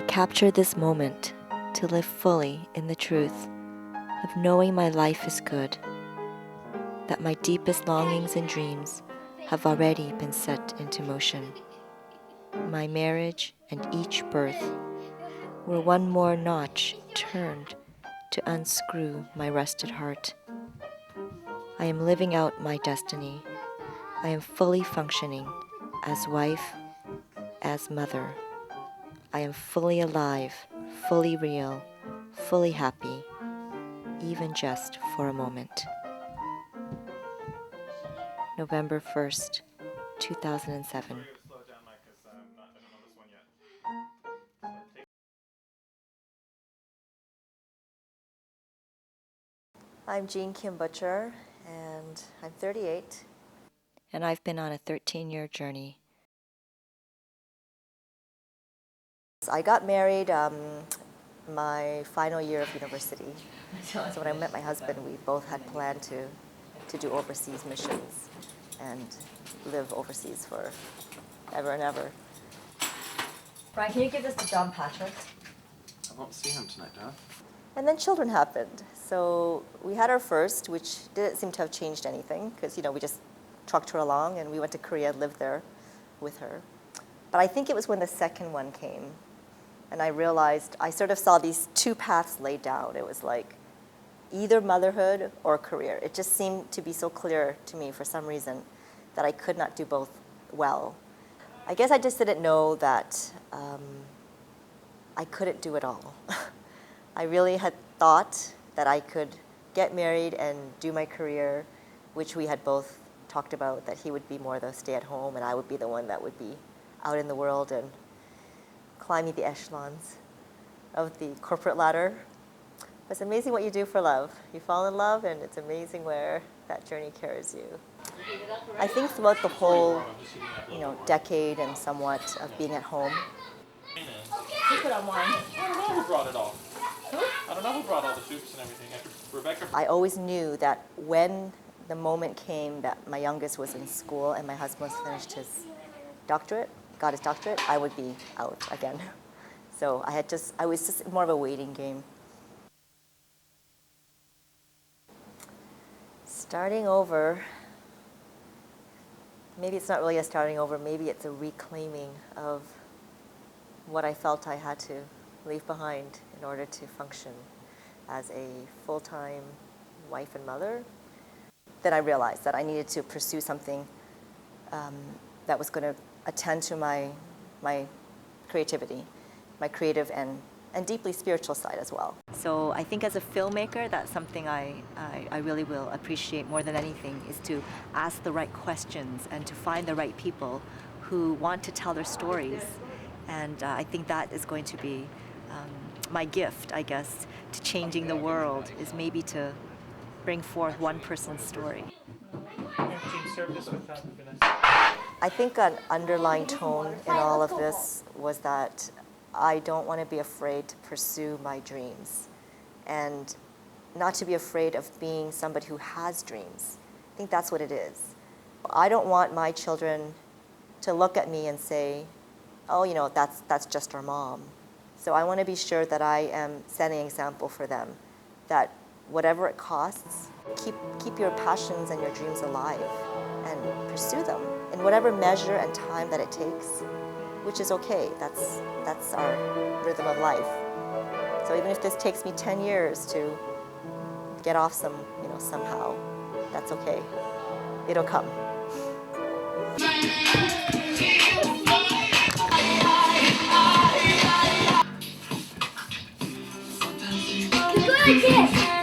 capture this moment to live fully in the truth of knowing my life is good, that my deepest longings and dreams have already been set into motion. My marriage and each birth were one more notch turned to unscrew my rusted heart. I am living out my destiny. I am fully functioning as wife, as mother. I am fully alive, fully real, fully happy, even just for a moment. November 1st, 2007. I'm Jean Kim Butcher, and I'm 38, and I've been on a 13-year journey. I got married my final year of university. So when I met my husband, we both had planned to do overseas missions and live overseas for ever and ever. Brian, can you give this to John Patrick? I won't see him tonight, Dad. And then children happened. So we had our first, which didn't seem to have changed anything because, we just trucked her along and we went to Korea and lived there with her. But I think it was when the second one came and I realized I sort of saw these two paths laid down. It was like either motherhood or career. It just seemed to be so clear to me for some reason that I could not do both well. I guess I just didn't know that I couldn't do it all. I really had thought that I could get married and do my career, which we had both talked about, that he would be more the stay-at-home and I would be the one that would be out in the world and climbing the echelons of the corporate ladder. It's amazing what you do for love. You fall in love and it's amazing where that journey carries you. I think throughout the whole, decade and somewhat of being at home. Who put on wine? I don't know who brought it all. Who? I don't know who brought all the soups and everything. Rebecca. I always knew that when the moment came that my youngest was in school and my husband was finished his doctorate, got his doctorate, I would be out again. So I was just more of a waiting game. Starting over, maybe it's not really a starting over, maybe it's a reclaiming of what I felt I had to leave behind in order to function as a full-time wife and mother. Then I realized that I needed to pursue something that was going to attend to my creativity, my creative and deeply spiritual side as well. So I think as a filmmaker, that's something I really will appreciate more than anything, is to ask the right questions and to find the right people who want to tell their stories. And I think that is going to be my gift, I guess, to changing the world, is maybe to bring forth one person's story. I think an underlying tone in all of this was that I don't want to be afraid to pursue my dreams and not to be afraid of being somebody who has dreams. I think that's what it is. I don't want my children to look at me and say, oh, that's just our mom. So I want to be sure that I am setting an example for them, that whatever it costs, keep your passions and your dreams alive and pursue them in whatever measure and time that it takes, which is okay. That's our rhythm of life. So even if this takes me 10 years to get off somehow, that's okay. It'll come. Good kiss.